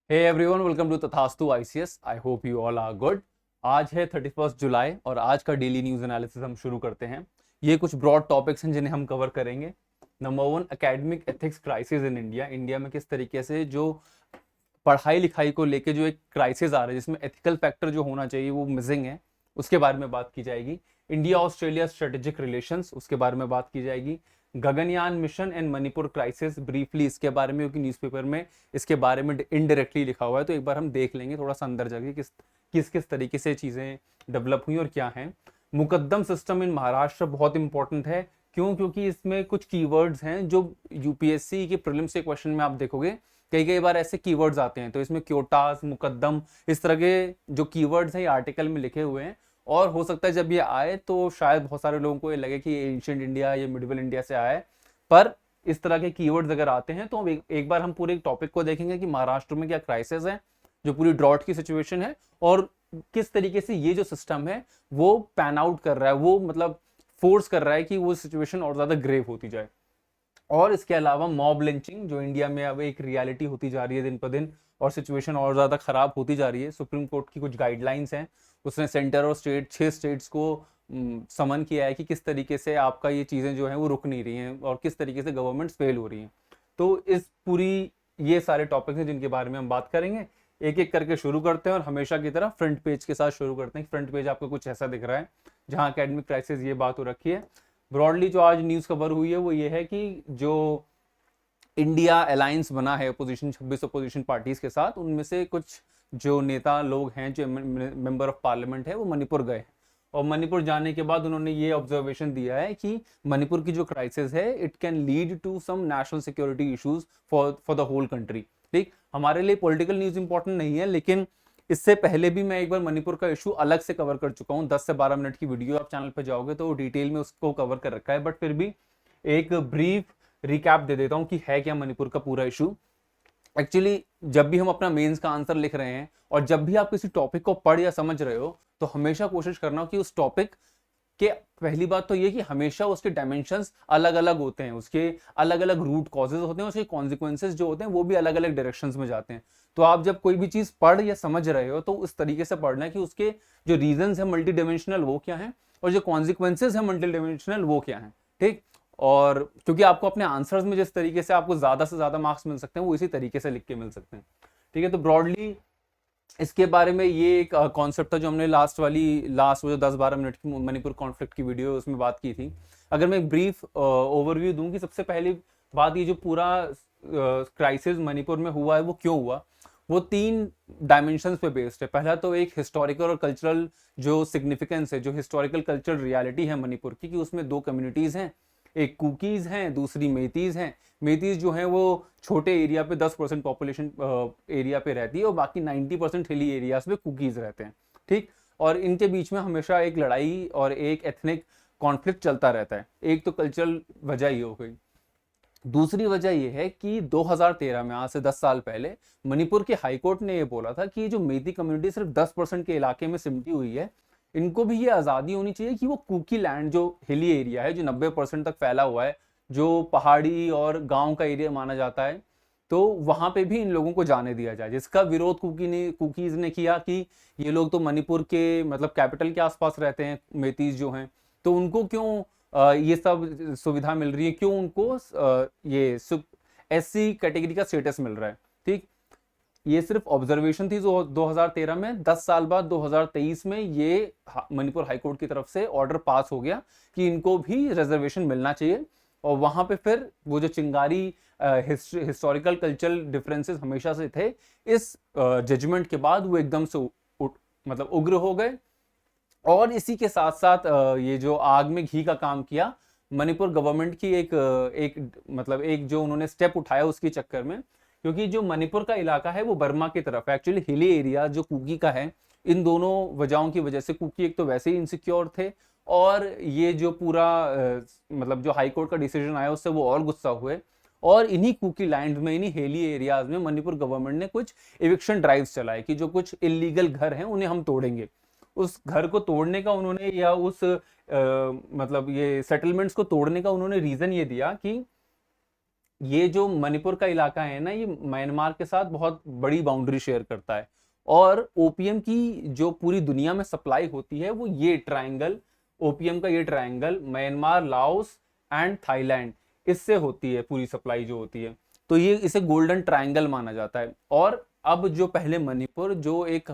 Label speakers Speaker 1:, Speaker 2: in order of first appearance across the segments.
Speaker 1: Hey everyone, welcome to Tathastu ICS. I hope you all are good. आज है 31 जुलाई और आज का डेली न्यूज एनालिसिस हम शुरू करते हैं। ये कुछ ब्रॉड टॉपिक्स हैं जिन्हें हम कवर करेंगे। Number one, academic ethics crisis in India. India में किस तरीके से जो पढ़ाई लिखाई को लेके जो एक क्राइसिस आ रहा है जिसमें एथिकल फैक्टर जो होना चाहिए वो मिसिंग है, उसके बारे में बात की जाएगी। इंडिया ऑस्ट्रेलिया स्ट्रेटेजिक रिलेशंस, उसके बारे में बात की जाएगी। Gaganyaan mission and Manipur crisis, briefly इसके बारे में, क्योंकि न्यूज़पेपर में इसके बारे में इनडायरेक्टली लिखा हुआ है, तो एक बार हम देख लेंगे थोड़ा सा अंदर जाके किस किस किस तरीके से चीज़ें डेवलप हुई और क्या हैं। मुकद्दम सिस्टम इन महाराष्ट्र बहुत इंपॉर्टेंट है। क्यों? क्योंकि इसमें कुछ कीवर्ड्स हैं जो यूपीएससी के प्रीलिम्स के क्वेश्चन में आप देखोगे कई कई बार ऐसे कीवर्ड्स आते हैं, तो इसमें क्योटास, मुकद्दम, इस तरह के जो कीवर्ड्स हैं ये आर्टिकल में लिखे हुए हैं। और हो सकता है जब ये आए तो शायद बहुत सारे लोगों को ये लगे कि ये एंशियंट इंडिया, ये मिडिवल इंडिया से आया है। पर इस तरह के कीवर्ड्स अगर आते हैं तो एक बार हम पूरे टॉपिक को देखेंगे कि महाराष्ट्र में क्या क्राइसिस है, जो पूरी ड्रॉट की सिचुएशन है, और किस तरीके से ये जो सिस्टम है वो पैन आउट कर रहा है, वो मतलब फोर्स कर रहा है कि वो सिचुएशन और ज्यादा ग्रेव होती जाए। और इसके अलावा मॉब लिंचिंग जो इंडिया में अब एक रियलिटी होती जा रही है दिन पर दिन, और सिचुएशन और ज़्यादा ख़राब होती जा रही है। सुप्रीम कोर्ट की कुछ गाइडलाइंस हैं, उसने सेंटर और स्टेट 6 स्टेट्स को समन किया है कि किस तरीके से आपका ये चीज़ें जो हैं वो रुक नहीं रही हैं और किस तरीके से गवर्नमेंट फेल हो रही हैं। तो इस पूरी ये सारे टॉपिक्स हैं जिनके बारे में हम बात करेंगे। एक एक करके शुरू करते हैं और हमेशा की तरह फ्रंट पेज के साथ शुरू करते हैं। फ्रंट पेज आपको कुछ ऐसा दिख रहा है जहाँ अकेडमिक क्राइसिस ये बात हो रखी है। ब्रॉडली जो आज न्यूज़ कवर हुई है वो ये है कि जो इंडिया अलायंस बना है अपोजिशन 26 अपोजिशन पार्टीज के साथ, उनमें से कुछ जो नेता लोग हैं, जो मेंबर ऑफ पार्लियामेंट है, वो मणिपुर गए हैं। और मणिपुर जाने के बाद उन्होंने ये ऑब्जर्वेशन दिया है कि मणिपुर की जो क्राइसिस है it can lead to some national security issues for for the whole country. ठीक, हमारे लिए पॉलिटिकल न्यूज इंपॉर्टेंट नहीं है, लेकिन इससे पहले भी मैं एक बार मणिपुर का इशू अलग से कवर कर चुका हूँ। 10 से 12 मिनट की वीडियो, आप चैनल पर जाओगे तो डिटेल में उसको कवर कर रखा है, बट फिर भी एक ब्रीफ रिकैप दे देता हूं कि है क्या मणिपुर का पूरा इशू। एक्चुअली जब भी हम अपना मेंस का आंसर लिख रहे हैं और जब भी आप किसी टॉपिक को पढ़ या समझ रहे हो, तो हमेशा कोशिश करना कि उस टॉपिक के, पहली बात तो ये कि हमेशा उसके डायमेंशंस अलग अलग होते हैं, उसके अलग अलग रूट कॉजेज होते हैं, उसके कॉन्सिक्वेंसेज जो होते हैं वो भी अलग अलग डायरेक्शंस में जाते हैं। तो आप जब कोई भी चीज पढ़ या समझ रहे हो तो उस तरीके से पढ़ना है कि उसके जो रीजंस है मल्टी डायमेंशनल वो क्या है, और जो कॉन्सिक्वेंसेज है मल्टी डायमेंशनल वो क्या है। ठीक, और क्योंकि आपको अपने आंसर्स में जिस तरीके से आपको ज्यादा से ज्यादा मार्क्स मिल सकते हैं वो इसी तरीके से लिख के मिल सकते हैं। ठीक है, तो ब्रॉडली इसके बारे में ये एक कॉन्सेप्ट था जो हमने लास्ट वो जो 10-12 मिनट की मणिपुर कॉन्फ्लिक्ट की वीडियो है उसमें बात की थी। अगर मैं एक ब्रीफ ओवरव्यू दूं कि सबसे पहली बात, ये जो पूरा क्राइसिस मणिपुर में हुआ है वो क्यों हुआ, वो 3 डायमेंशंस पे बेस्ड है। पहला तो एक हिस्टोरिकल और कल्चरल जो सिग्निफिकेंस है, जो हिस्टोरिकल कल्चरल रियलिटी है मणिपुर की, कि उसमें 2 कम्युनिटीज हैं, एक कुकीज हैं, दूसरी मेतीज हैं। मेतीज जो हैं वो छोटे एरिया पे 10% पॉपुलेशन एरिया पे रहती है और बाकी 90% हिली एरियाज पे कुकीज रहते हैं। ठीक, और इनके बीच में हमेशा एक लड़ाई और एक एथनिक कॉन्फ्लिक्ट चलता रहता है। एक तो कल्चरल वजह ये हो गई। दूसरी वजह यह है कि 2013 में, आज से 10 साल पहले, मणिपुर के हाईकोर्ट ने यह बोला था कि ये जो मेती कम्युनिटी सिर्फ 10% के इलाके में सिमटी हुई है, इनको भी ये आज़ादी होनी चाहिए कि वो कुकी लैंड, जो हिली एरिया है, जो 90% तक फैला हुआ है, जो पहाड़ी और गांव का एरिया माना जाता है, तो वहां पे भी इन लोगों को जाने दिया जाए। जिसका विरोध कुकीज ने किया कि ये लोग तो मणिपुर के मतलब कैपिटल के आसपास रहते हैं, मेतीज जो हैं, तो उनको क्यों ये सब सुविधा मिल रही है, क्यों उनको ये एससी कैटेगरी का स्टेटस मिल रहा है। ठीक, ये सिर्फ ऑब्जर्वेशन थी जो 2013 में। 10 साल बाद 2023 में ये मणिपुर हाईकोर्ट की तरफ से ऑर्डर पास हो गया कि इनको भी रिजर्वेशन मिलना चाहिए। और वहां पे फिर वो जो चिंगारी हिस्टोरिकल कल्चरल डिफरेंसेस हमेशा से थे, इस जजमेंट के बाद वो एकदम से मतलब उग्र हो गए। और इसी के साथ साथ ये जो आग में घी का काम किया मणिपुर गवर्नमेंट की, एक जो उन्होंने स्टेप उठाया उसके चक्कर में, क्योंकि जो मणिपुर का इलाका है वो बर्मा की तरफ है, एक्चुअली हिली एरिया जो कुकी का है। इन दोनों वजहों की वजह से कुकी एक तो वैसे ही इनसिक्योर थे, और ये जो पूरा मतलब जो हाई कोर्ट का डिसीजन आया उससे वो और गुस्सा हुए। और इन्हीं कुकी लैंड में, इन्हीं हिली एरियाज में मणिपुर गवर्नमेंट ने कुछ एविक्शन ड्राइव्स चलाए कि जो कुछ इलीगल घर हैं उन्हें हम तोड़ेंगे। उस घर को तोड़ने का उन्होंने, या उस मतलब ये सेटलमेंट्स को तोड़ने का उन्होंने रीजन ये दिया कि ये जो मणिपुर का इलाका है ना, ये म्यांमार के साथ बहुत बड़ी बाउंड्री शेयर करता है, और ओपीएम की जो पूरी दुनिया में सप्लाई होती है वो ये ट्रायंगल, ओपीएम का ये triangle Myanmar, Laos and Thailand, इससे होती है पूरी सप्लाई जो होती है। तो ये इसे गोल्डन ट्रायंगल माना जाता है। और अब जो पहले मणिपुर जो एक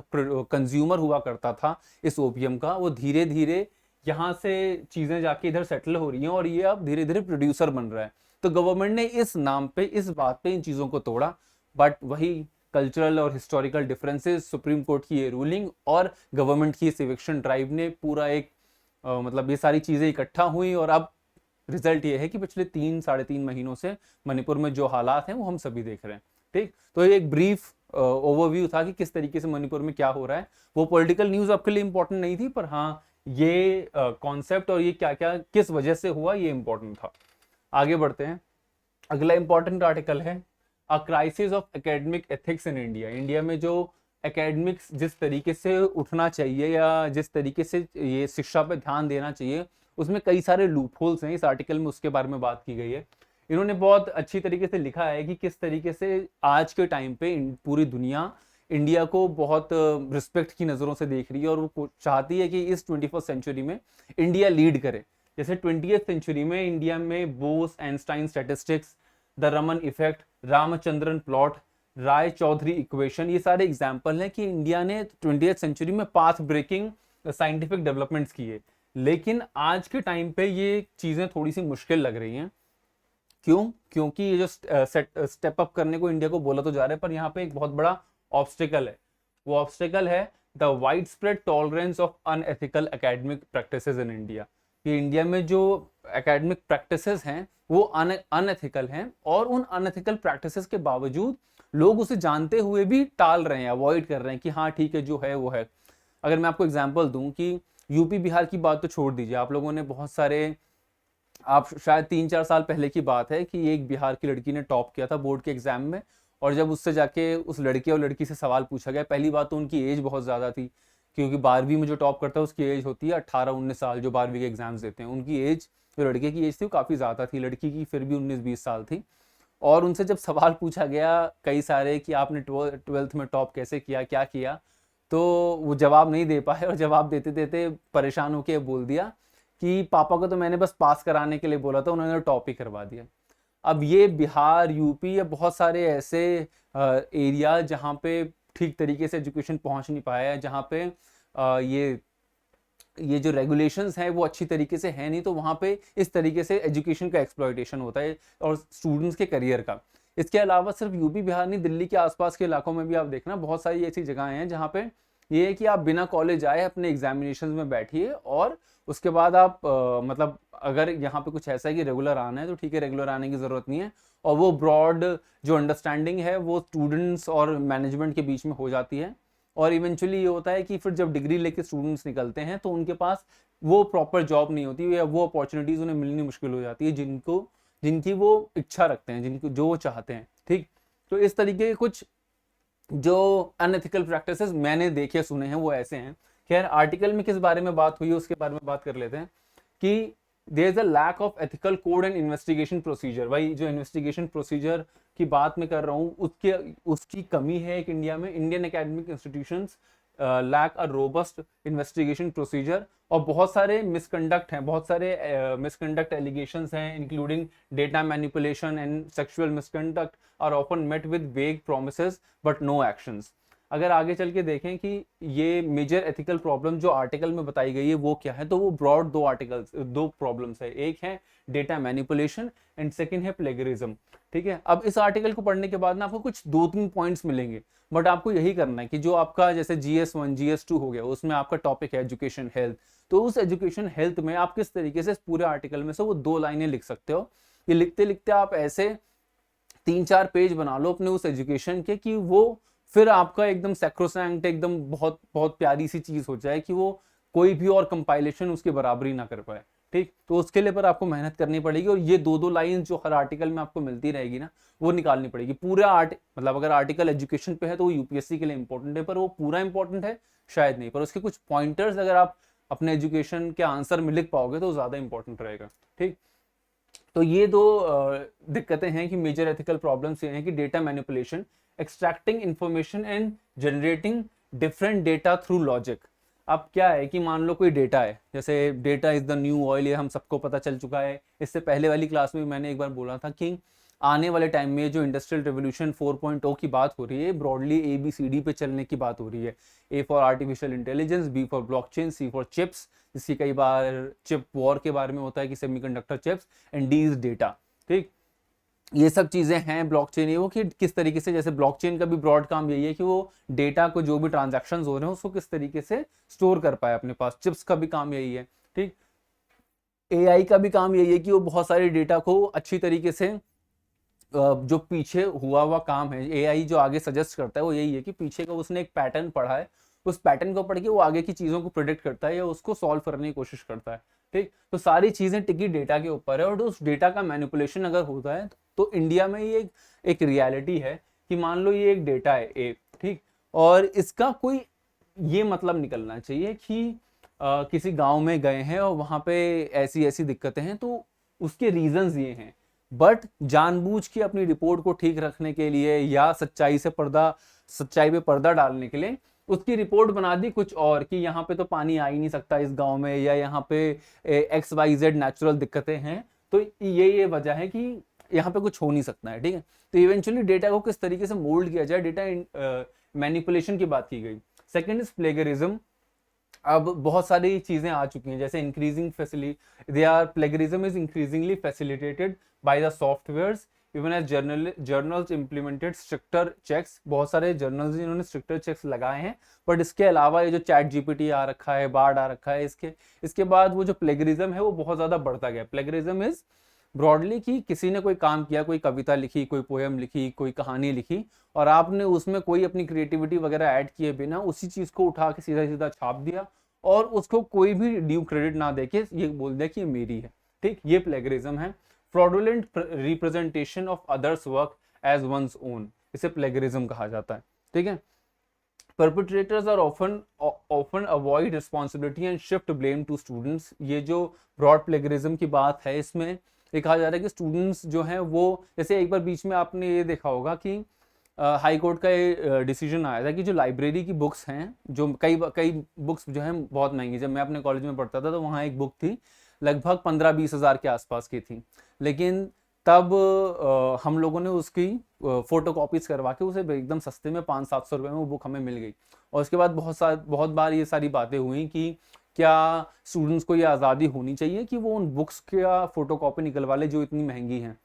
Speaker 1: कंज्यूमर हुआ करता था इस ओपीएम का, वो धीरे धीरे यहाँ से चीजें जाके इधर सेटल हो रही हैं और ये अब धीरे धीरे प्रोड्यूसर बन रहा है। तो गवर्नमेंट ने इस नाम पे, इस बात पे इन चीजों को तोड़ा, बट वही कल्चरल और हिस्टोरिकल डिफरेंसेस, सुप्रीम कोर्ट की ये रूलिंग और गवर्नमेंट की इस इविक्शन ड्राइव ने पूरा एक मतलब ये सारी चीजें इकट्ठा हुई, और अब रिजल्ट ये है कि पिछले 3-3.5 महीनों से मणिपुर में जो हालात हैं वो हम सभी देख रहे हैं। ठीक, तो ये एक ब्रीफ ओवरव्यू था कि किस तरीके से मणिपुर में क्या हो रहा है। वो पॉलिटिकल न्यूज आपके लिए इंपॉर्टेंट नहीं थी, पर हाँ ये कॉन्सेप्ट और ये क्या क्या किस वजह से हुआ ये इंपॉर्टेंट था। आगे बढ़ते हैं। अगला इंपॉर्टेंट आर्टिकल है a crisis of academic ethics in India. India में जो एकेडमिक्स जिस तरीके से उठना चाहिए या जिस तरीके से ये शिक्षा पे ध्यान देना चाहिए, उसमें कई सारे लूप होल्स हैं। इस आर्टिकल में उसके बारे में बात की गई है। इन्होंने बहुत अच्छी तरीके से लिखा है कि किस तरीके से आज के टाइम पे पूरी दुनिया इंडिया को बहुत रिस्पेक्ट की नज़रों से देख रही है, और वो चाहती है कि इस 21st सेंचुरी में इंडिया लीड करे। जैसे 20th सेंचुरी में इंडिया में Bose Einstein statistics, the Raman effect, Ramachandran plot, Ray Chaudhuri equation, ये सारे एग्जाम्पल हैं कि इंडिया ने 20th सेंचुरी में पाथ ब्रेकिंग साइंटिफिक डेवलपमेंट्स किए। लेकिन आज के टाइम पे ये चीज़ें थोड़ी सी मुश्किल लग रही हैं। क्यों? क्योंकि ये जो स्टेप अप करने को इंडिया को बोला तो जा रहा है, पर यहाँ पे एक बहुत बड़ा ऑब्स्टिकल है। वो ऑब्स्टिकल है the wide spread tolerance of unethical academic practices in India. कि इंडिया में जो एकेडमिक प्रैक्टिसेस हैं वो अनएथिकल हैं, और उन अनएथिकल प्रैक्टिसेस के बावजूद लोग उसे जानते हुए भी टाल रहे हैं, अवॉइड कर रहे हैं कि हाँ ठीक है जो है वो है। अगर मैं आपको एग्जांपल दूं कि यूपी बिहार की बात तो छोड़ दीजिए, आप लोगों ने बहुत सारे, आप शायद 3-4 साल पहले की बात है कि एक बिहार की लड़की ने टॉप किया था बोर्ड के एग्जाम में, और जब उससे जाके उस लड़के और लड़की से सवाल पूछा गया, पहली बात तो उनकी एज बहुत ज़्यादा थी, क्योंकि 12वीं में जो टॉप करता है उसकी एज होती है 18-19 साल, जो 12वीं के एग्जाम्स देते हैं। उनकी एज, जो लड़के की एज थी वो काफ़ी ज़्यादा थी, लड़की की फिर भी 19-20 साल थी। और उनसे जब सवाल पूछा गया कई सारे कि आपने ट्वेल्थ में टॉप कैसे किया, क्या किया, तो वो जवाब नहीं दे पाए, और जवाब देते देते परेशान होकर बोल दिया कि पापा को तो मैंने बस पास कराने के लिए बोला था, उन्होंने टॉप ही करवा दिया। अब ये बिहार, यूपी या बहुत सारे ऐसे एरिया जहाँ पे ठीक तरीके से एजुकेशन पहुँच नहीं पाया है, जहाँ पे ये जो रेगुलेशंस हैं वो अच्छी तरीके से है नहीं, तो वहाँ पे इस तरीके से एजुकेशन का एक्सप्लॉयटेशन होता है और स्टूडेंट्स के करियर का। इसके अलावा सिर्फ यूपी बिहार नहीं, दिल्ली के आसपास के इलाकों में भी आप देखना बहुत सारी ऐसी जगहें हैं जहाँ पे ये है कि आप बिना कॉलेज आए अपने एग्जामिनेशन में बैठिए, और उसके बाद आप मतलब अगर यहाँ पे कुछ ऐसा है कि रेगुलर आना है तो ठीक है, रेगुलर आने की ज़रूरत नहीं है। और वो ब्रॉड जो अंडरस्टैंडिंग है वो स्टूडेंट्स और मैनेजमेंट के बीच में हो जाती है, और इवेंचुअली ये होता है कि फिर जब डिग्री लेके स्टूडेंट्स निकलते हैं तो उनके पास वो प्रॉपर जॉब नहीं होती, या वो अपॉर्चुनिटीज़ उन्हें मिलनी मुश्किल हो जाती है जिनकी वो इच्छा रखते हैं, जिनको जो वो चाहते हैं। ठीक, तो इस तरीके के कुछ जो अनएथिकल प्रैक्टिसेस मैंने देखे सुने हैं वो ऐसे हैं। खैर, आर्टिकल में किस बारे में बात हुई है उसके बारे में बात कर लेते हैं कि there is a lack of ethical code and investigation procedure. भाई जो इन्वेस्टिगेशन प्रोसीजर की बात मैं कर रहा हूँ उसकी कमी है एक इंडिया में। Indian academic institutions lack a robust investigation procedure, और बहुत सारे मिसकंडक्ट हैं, बहुत सारे मिसकंडक्ट एलिगेशंस हैं, including data manipulation and sexual misconduct are often met with vague promises but no actions. अगर आगे चल के देखें कि ये मेजर एथिकल प्रॉब्लम जो आर्टिकल में बताई गई है वो क्या है, तो वो ब्रॉड दो प्रॉब्लम्स है। एक है डेटा मैनिपुलेशन एंड सेकंड है प्लेगरिज्म। ठीक है, अब इस आर्टिकल को पढ़ने के बाद ना आपको कुछ 2-3 पॉइंट्स मिलेंगे, बट आपको यही करना है कि जो आपका जैसे GS1 GS2 हो गया, उसमें आपका टॉपिक है एजुकेशन हेल्थ, तो उस एजुकेशन हेल्थ में आप किस तरीके से पूरे आर्टिकल में से वो 2 लाइनें लिख सकते हो। ये लिखते लिखते आप ऐसे 3-4 पेज बना लो अपने उस एजुकेशन के कि वो फिर आपका एकदम सैक्रोसैंक्ट, एकदम बहुत बहुत प्यारी सी चीज हो जाए कि वो कोई भी और कंपाइलेशन उसकी बराबरी ना कर पाए। ठीक, तो उसके लिए पर आपको मेहनत करनी पड़ेगी, और ये 2-2 लाइन जो हर आर्टिकल में आपको मिलती रहेगी ना वो निकालनी पड़ेगी। पूरा मतलब अगर आर्टिकल एजुकेशन पे है तो वो यूपीएससी के लिए इंपॉर्टेंट है, पर वो पूरा इंपॉर्टेंट है शायद नहीं, पर उसके कुछ पॉइंटर्स अगर आप अपने एजुकेशन के आंसर में लिख पाओगे तो ज्यादा इंपॉर्टेंट रहेगा। ठीक, तो ये दो दिक्कतें हैं कि मेजर एथिकल प्रॉब्लम्स ये हैं कि data manipulation, extracting information and generating different data through logic. अब क्या है कि मान लो कोई डेटा है, जैसे data is the new oil, ये हम सबको पता चल चुका है। इससे पहले वाली क्लास में मैंने एक बार बोला था कि आने वाले टाइम में जो इंडस्ट्रियल रेवोल्यूशन 4.0 की बात हो रही है, ब्रॉडली ABCD पे चलने की बात हो रही है। A for artificial intelligence, B for blockchain, C for chips, जिसकी कई बार चिप वॉर के बारे में होता है कि semiconductor chips, and D is data. ठीक, ये सब चीजें हैं ब्लॉकचेन, ये वो कि किस तरीके से, जैसे ब्लॉकचेन का भी ब्रॉड काम यही है कि वो डेटा को, जो भी ट्रांजैक्शंस हो रहे हैं उसको किस तरीके से स्टोर कर पाए अपने पास। चिप्स का भी काम यही है। ठीक, AI का भी काम यही है कि वो बहुत सारे डेटा को अच्छी तरीके से, जो पीछे हुआ काम है, AI जो आगे सजेस्ट करता है वो यही है कि पीछे का उसने एक पैटर्न पढ़ा है, उस पैटर्न को पढ़ के वो आगे की चीजों को प्रिडिक्ट करता है या उसको सॉल्व करने की कोशिश करता है। ठीक, तो सारी चीजें टिकी डेटा के ऊपर है, और उस डेटा का मैनिपुलेशन अगर होता है तो इंडिया में ये एक रियलिटी है कि मान लो ये एक डेटा है एक, ठीक, और इसका कोई ये मतलब निकलना चाहिए कि किसी गांव में गए हैं और वहां पे ऐसी ऐसी दिक्कतें हैं, तो उसके रीजंस ये हैं, बट जानबूझ के अपनी रिपोर्ट को ठीक रखने के लिए या सच्चाई पे पर्दा डालने के लिए उसकी रिपोर्ट बना दी कुछ और, कि यहाँ पे तो पानी आ ही नहीं सकता इस गांव में, या यहाँ पे XYZ नेचुरल दिक्कतें हैं, तो ये वजह है कि यहाँ पे कुछ हो नहीं सकता है। ठीक है, तो इवेंचुअली डेटा को किस तरीके से मोल्ड किया जाए, डेटा मैनिपुलेशन की बात की गई। Second is plagiarism. अब बहुत सारी चीजें आ चुकी हैं, जैसे increasing facility, they are plagiarism is increasingly facilitated by the softwares even as journals implemented stricter checks. बहुत सारे जर्नल्स इन्होंने स्ट्रिक्टर चेक्स लगाए हैं, बट इसके अलावा ये जो ChatGPT आ रखा है, बार्ड आ रखा है, इसके बाद वो जो प्लेगरिज्म है वो बहुत ज्यादा बढ़ता गया। प्लेगरिज्म इज ब्रॉडली कि किसी ने कोई काम किया, कोई कविता लिखी, कोई पोएम लिखी, कोई कहानी लिखी, और आपने उसमें कोई अपनी क्रिएटिविटी वगैरह ऐड किए बिना उसी चीज को उठा के सीधा सीधा छाप दिया, और उसको कोई भी ड्यू क्रेडिट ना देके ये बोल दिया कि ये मेरी है। ठीक, ये प्लेगरिज्म है। Fraudulent representation of others work as one's own, इसे प्लेगरिज्म कहा जाता है। ठीक है, perpetrators are often avoid responsibility and shift blame to students। ये जो ब्रॉड प्लेगरिज्म की बात है, इसमें ये कहा जा रहा है कि स्टूडेंट्स जो हैं वो, जैसे एक बार बीच में आपने ये देखा होगा कि हाई कोर्ट का ये डिसीजन आया था कि जो लाइब्रेरी की बुक्स हैं, जो कई बुक्स जो हैं बहुत महंगी, जब मैं अपने कॉलेज में पढ़ता था तो वहाँ एक बुक थी लगभग 15-20 हज़ार के आसपास की थी, लेकिन तब हम लोगों ने उसकी फोटो कॉपीज करवा के उसे एकदम सस्ते में 500-700 रुपये में वो बुक हमें मिल गई। और उसके बाद बहुत बार ये सारी बातें हुई कि क्या स्टूडेंट्स को ये आज़ादी होनी चाहिए कि वो उन बुक्स का फोटो कॉपी निकलवा ले जो इतनी महंगी हैं।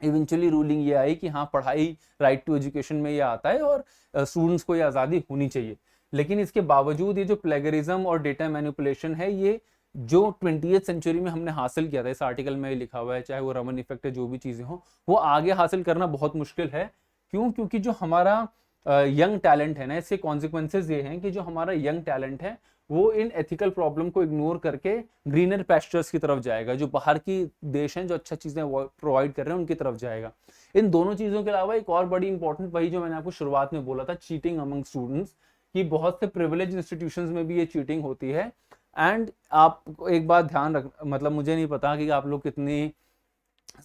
Speaker 1: इवेंचुअली रूलिंग ये आई कि हाँ, पढ़ाई, राइट टू एजुकेशन में ये आता है और स्टूडेंट्स को ये आज़ादी होनी चाहिए। लेकिन इसके बावजूद ये जो प्लेगरिज्म और डेटा मैनिपुलेशन है, ये जो 20th सेंचुरी में हमने हासिल किया था, इस आर्टिकल में लिखा हुआ है, चाहे वो रमन इफेक्ट है, जो भी चीजें हो, वो आगे हासिल करना बहुत मुश्किल है। क्यों? क्योंकि जो हमारा यंग टैलेंट है ना, इसके कॉन्सिक्वेंसेज ये हैं कि जो हमारा यंग टैलेंट है वो इन एथिकल प्रॉब्लम को इग्नोर करके ग्रीनर पैस्चर्स की तरफ जाएगा, जो बाहर की देश हैं जो अच्छा चीजें प्रोवाइड कर रहे हैं उनकी तरफ जाएगा। इन दोनों चीजों के अलावा एक और बड़ी इंपॉर्टेंट, वही जो मैंने आपको शुरुआत में बोला था, चीटिंग अमंग स्टूडेंट्स, कि बहुत से प्रिविलेज इंस्टीट्यूशंस में भी ये चीटिंग होती है। एंड आप एक बात ध्यान रख, मतलब मुझे नहीं पता कि आप लोग कितनी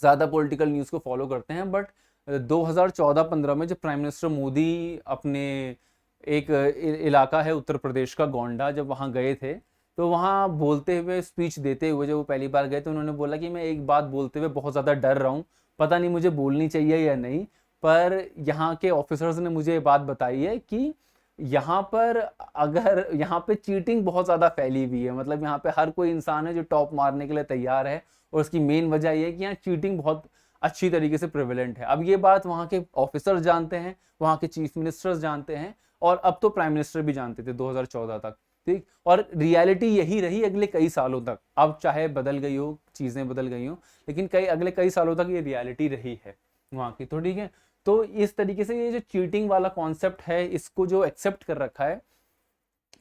Speaker 1: ज़्यादा पॉलिटिकल न्यूज़ को फॉलो करते हैं, बट 2014-15 में जब प्राइम मिनिस्टर मोदी अपने एक इलाका है उत्तर प्रदेश का गोंडा, जब वहाँ गए थे, तो वहाँ बोलते हुए, स्पीच देते हुए, जब वो पहली बार गए तो उन्होंने बोला कि मैं एक बात बोलते हुए बहुत ज़्यादा डर रहा हूँ, पता नहीं मुझे बोलनी चाहिए या नहीं, पर यहाँ के ऑफिसर्स ने मुझे ये बात बताई है कि यहाँ पर अगर यहाँ पे चीटिंग बहुत ज़्यादा फैली हुई है, मतलब यहाँ पे हर कोई इंसान है जो टॉप मारने के लिए तैयार है, और उसकी मेन वजह ये है कि यहाँ चीटिंग बहुत अच्छी तरीके से प्रिवेलेंट है। अब ये बात वहाँ के ऑफिसर्स जानते हैं, वहाँ के चीफ मिनिस्टर्स जानते हैं, और अब तो प्राइम मिनिस्टर भी जानते थे 2014 तक। ठीक, और रियलिटी यही रही अगले कई सालों तक। अब चाहे बदल गई हो, चीज़ें बदल गई हो, लेकिन अगले कई सालों तक ये रियलिटी रही है वहाँ की। तो ठीक है, तो इस तरीके से ये जो चीटिंग वाला कॉन्सेप्ट है, इसको जो एक्सेप्ट कर रखा है,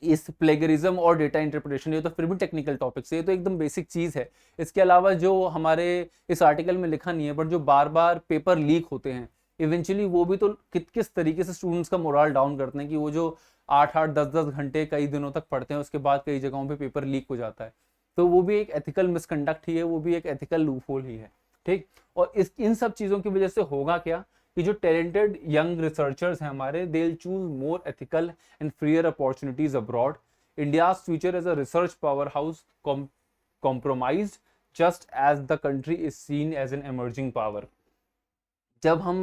Speaker 1: इस प्लेगरिज्म और डेटा इंटरप्रिटेशन, ये तो फिर भी टेक्निकल टॉपिक्स है, ये तो एकदम बेसिक चीज़ है। इसके अलावा जो हमारे इस आर्टिकल में लिखा नहीं है, बट जो बार बार पेपर लीक होते हैं, इवेंचुअली वो भी तो किस तरीके से स्टूडेंट्स का मोरल डाउन करते हैं कि वो जो 8-8, 10-10 घंटे कई दिनों तक पढ़ते हैं, उसके बाद कई जगहों पे पेपर लीक हो जाता है। तो वो भी एक एथिकल मिसकंडक्ट ही है, वो भी एक एथिकल लूपहोल ही है। ठीक। और इस इन सब चीजों की वजह से होगा क्या कि जो टैलेंटेड यंग रिसर्चर्स हैं हमारे, they will choose more ethical and freer opportunities abroad. India's future as a research power house compromised just as the country is seen as an emerging power। जब हम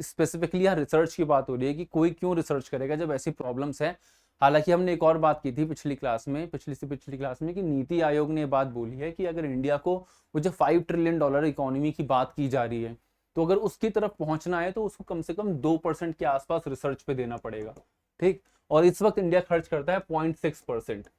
Speaker 1: स्पेसिफिकली यहाँ research की बात हो रही है कि कोई क्यों रिसर्च करेगा जब ऐसी प्रॉब्लम्स है। हालांकि हमने एक और बात की थी पिछली क्लास में कि नीति आयोग ने बात बोली है कि अगर इंडिया को वो जो $5 ट्रिलियन इकोनॉमी की बात की जा रही है, तो अगर उसकी तरफ पहुंचना है तो उसको कम से कम 2% के आसपास रिसर्च पे देना पड़ेगा। ठीक। और इस वक्त इंडिया खर्च करता है 0.6%,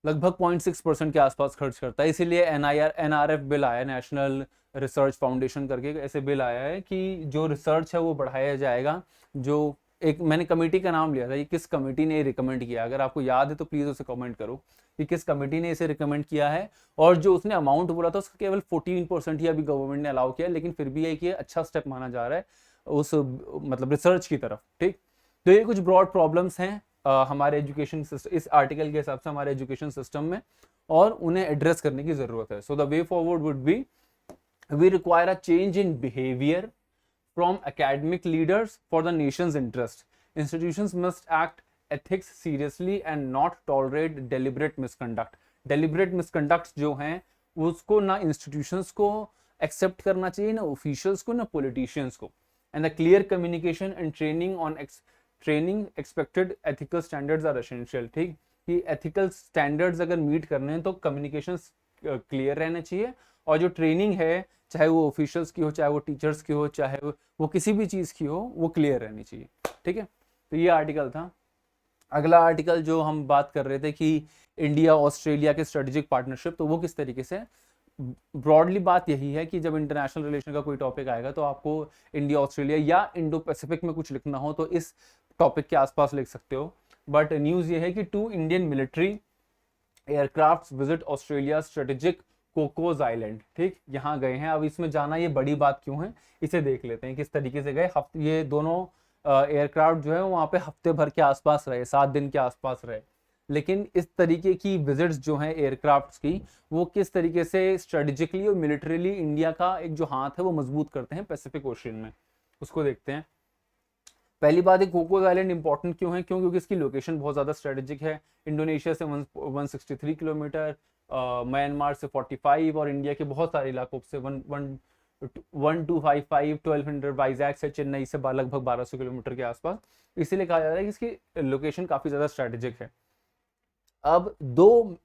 Speaker 1: लगभग 0.6% के आसपास खर्च करता है। इसीलिए NRF बिल आया, नेशनल रिसर्च फाउंडेशन करके ऐसे बिल आया है कि जो रिसर्च है वो बढ़ाया जाएगा। जो एक मैंने कमेटी का नाम लिया था, ये किस कमेटी ने रिकमेंड किया, अगर आपको याद है तो प्लीज उसे कमेंट करो कि किस कमेटी ने इसे रिकमेंड किया है। और जो उसने अमाउंट बोला था उसका केवल 14% ही अभी गवर्नमेंट ने अलाउ किया, लेकिन फिर भी एक ये अच्छा स्टेप माना जा रहा है उस मतलब रिसर्च की तरफ। ठीक। तो ये कुछ ब्रॉड प्रॉब्लम्स हैं हमारे एजुकेशन सिस्टम, इस आर्टिकल के हिसाब से हमारे एजुकेशन सिस्टम में, और उन्हें एड्रेस करने की जरूरत है। So the way forward would be, we require a change in behaviour from academic leaders for the nation's interest. Institutions must act ethics seriously and not tolerate deliberate misconduct. Deliberate misconducts जो हैं उसको ना institutions को accept करना चाहिए, ना officials को, ना politicians को। And the clear communication and training expected ethical standards are essential। ठीक, कि ethical standards अगर meet करने हैं तो communications clear रहना चाहिए, और जो ट्रेनिंग है चाहे वो ऑफिशियल्स की हो, चाहे वो टीचर्स की हो, चाहे वो किसी भी चीज की हो, वो क्लियर रहनी चाहिए। ठीक है, तो ये आर्टिकल था। अगला आर्टिकल जो हम बात कर रहे थे कि इंडिया ऑस्ट्रेलिया के स्ट्रेटेजिक पार्टनरशिप, तो वो किस तरीके से, ब्रॉडली बात यही है कि जब इंटरनेशनल रिलेशन का कोई टॉपिक आएगा तो आपको इंडिया ऑस्ट्रेलिया या इंडो पैसिफिक में कुछ लिखना हो तो इस टॉपिक के आसपास लिख सकते हो। बट न्यूज ये है कि 2 Indian military aircraft visit Australia strategic Cocos island. ठीक, यहाँ गए हैं। अब इसमें जाना ये बड़ी बात क्यों है, इसे देख लेते हैं किस तरीके से गए। ये दोनों एयरक्राफ्ट जो है वहाँ पे हफ्ते भर के आसपास रहे, 7 दिन के आसपास रहे। लेकिन इस तरीके की विजिट्स जो हैं एयरक्राफ्ट्स की, वो किस तरीके से स्ट्रेटेजिकली और मिलिट्रीली इंडिया का एक जो हाथ है वो मजबूत करते हैं पैसिफिक ओशियन में, उसको देखते हैं। पहली बात है, कोकोस आइलैंड इंपॉर्टेंट क्यों है? क्योंकि इसकी लोकेशन बहुत ज्यादा स्ट्रेटेजिक है। इंडोनेशिया से 163 किलोमीटर, म्यांमार से 45 और इंडिया के बहुत सारे इलाकों से 1255, 1200, वाइजैक से, चेन्नई से लगभग 1200 किलोमीटर के आसपास। इसीलिए कहा जाता है कि इसकी लोकेशन काफी ज्यादा स्ट्रेटेजिक है। अब 2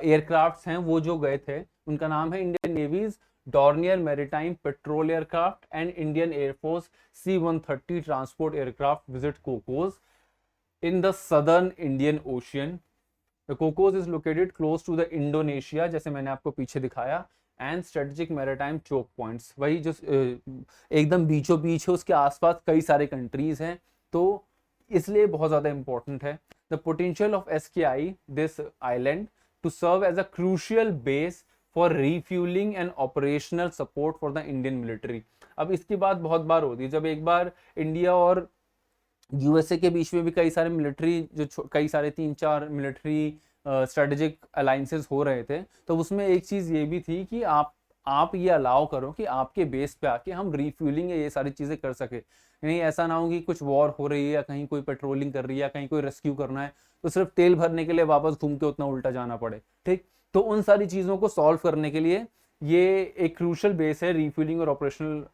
Speaker 1: एयरक्राफ्ट्स हैं वो जो गए थे, उनका नाम है Indian Navy's Dornier maritime patrol aircraft and Indian Air Force C-130 transport aircraft visit Cocos in the southern Indian Ocean. The Cocos is located close to the Indonesia, जैसे मैंने आपको पीछे दिखाया, and strategic maritime choke points, वही जो एकदम बीचों बीच है, उसके आसपास कई सारे कंट्रीज हैं, तो इसलिए बहुत ज़्यादा इंपॉर्टेंट है। The potential of SKI, this island, to serve as a crucial base for refueling and operational support for the Indian military। अब इसकी बात बहुत बार होती है, जब एक बार इंडिया और यूएसए के बीच में भी कई सारे मिलिट्री कई सारे 3-4 मिलिट्री स्ट्रेटेजिक अलायंसेस हो रहे थे, तो उसमें एक चीज ये भी थी कि आप ये अलाउ करो कि आपके बेस पे आके हम रीफ्यूलिंग ये सारी चीजें कर सके। नहीं ऐसा ना हो कि कुछ वॉर हो रही है या कहीं कोई पेट्रोलिंग कर रही है या कहीं कोई रेस्क्यू करना है तो सिर्फ तेल भरने के लिए वापस घूम के उतना उल्टा जाना पड़े। ठीक, तो उन सारी चीजों को सॉल्व करने के लिए ये एक क्रूशल बेस है रिफ्यूलिंग और ऑपरेशनल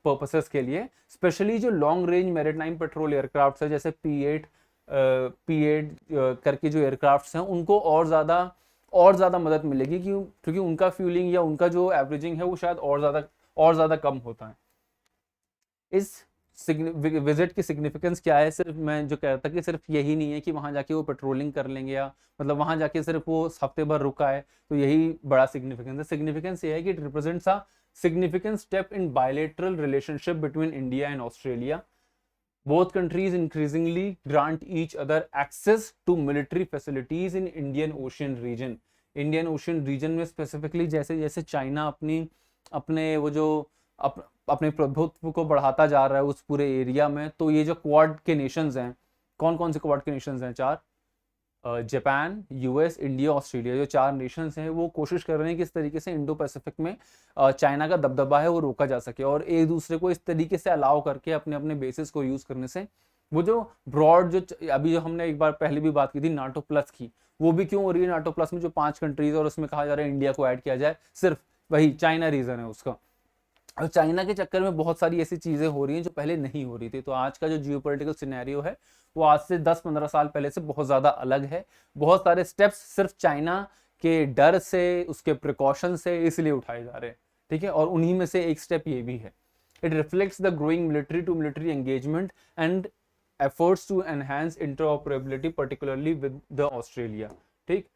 Speaker 1: पर्पसेस के लिए। स्पेशली जो long range maritime patrol aircraft है जैसे P8 करके जो एयरक्राफ्ट्स हैं, उनको और ज़्यादा मदद मिलेगी क्योंकि उनका फ्यूलिंग या उनका जो एवरेजिंग है वो शायद और ज़्यादा कम होता है। इस विजिट की सिग्निफिकेंस क्या है? सिर्फ मैं जो कह रहा था कि सिर्फ यही नहीं है कि वहां जाके वो पेट्रोलिंग कर लेंगे या मतलब वहां जाके सिर्फ वो हफ्ते भर रुका है तो यही बड़ा सिग्निफिकेंस है। सिग्निफिकेंस ये है कि it represents a significant step in bilateral relationship between India and Australia. Both countries increasingly grant each other access to military facilities in Indian Ocean region. Indian Ocean region में specifically जैसे China अपने प्रभुत्व को बढ़ाता जा रहा है उस पूरे एरिया में, तो ये जो क्वाड के नेशंस हैं, कौन कौन से क्वाड के नेशंस हैं? 4, जापान, यूएस, इंडिया, ऑस्ट्रेलिया, जो 4 नेशंस हैं वो कोशिश कर रहे हैं कि इस तरीके से इंडो पैसिफिक में चाइना का दबदबा है वो रोका जा सके, और एक दूसरे को इस तरीके से अलाउ करके अपने अपने बेसिस को यूज करने से वो जो ब्रॉड जो अभी जो हमने एक बार पहले भी बात की थी नाटो प्लस की, वो भी क्यों हो रही है नाटो प्लस में जो 5 कंट्रीज और उसमें कहा जा रहा है इंडिया को ऐड किया जाए, सिर्फ वही चाइना रीजन है उसका। और चाइना के चक्कर में बहुत सारी ऐसी चीजें हो रही हैं जो पहले नहीं हो रही थी। तो आज का जो जियोपॉलिटिकल सिनेरियो है वो आज से 10-15 साल पहले से बहुत ज्यादा अलग है। बहुत सारे स्टेप्स सिर्फ चाइना के डर से, उसके प्रिकॉशन से इसलिए उठाए जा रहे हैं, ठीक है। और उन्हीं में से एक स्टेप ये भी है, it reflects the growing military to military engagement and efforts to enhance interoperability particularly with the Australia, ठीक।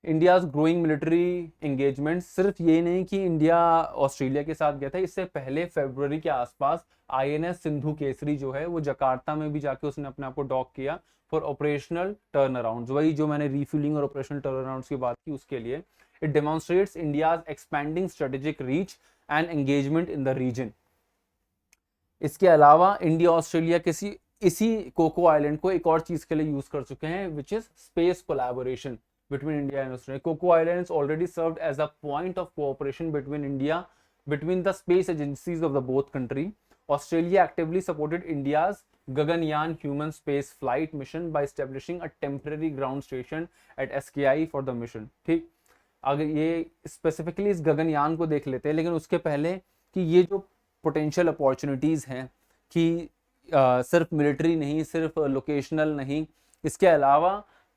Speaker 1: इंडिया ग्रोइंग मिलिट्री एंगेजमेंट, सिर्फ ये नहीं कि इंडिया ऑस्ट्रेलिया के साथ गया था, इससे पहले फरवरी के आसपास आईएनएस सिंधु केसरी जो है वो जकार्ता में भी जाके उसने अपने आप को डॉक किया फॉर ऑपरेशनल टर्न अराउंड, वही जो मैंने रिफ्यूलिंग और ऑपरेशनल टर्न अराउंड की बात की उसके लिए। It demonstrates India's expanding strategic reach and engagement in the region. इसके अलावा इंडिया ऑस्ट्रेलिया किसी इसी कोको आइलैंड को एक और चीज के लिए यूज कर चुके हैं, which is space collaboration between India and Australia. Coco Islands already served as a point of cooperation between the space agencies of the both country. Australia actively supported India's Gaganyaan human space flight mission by establishing a temporary ground station at SKI for the mission. ठीक, अगर ये specifically इस गगनयान को देख लेते हैं, लेकिन उसके पहले कि ये जो पोटेंशियल अपॉर्चुनिटीज हैं कि सिर्फ मिलिट्री नहीं, सिर्फ लोकेशनल नहीं, इसके अलावा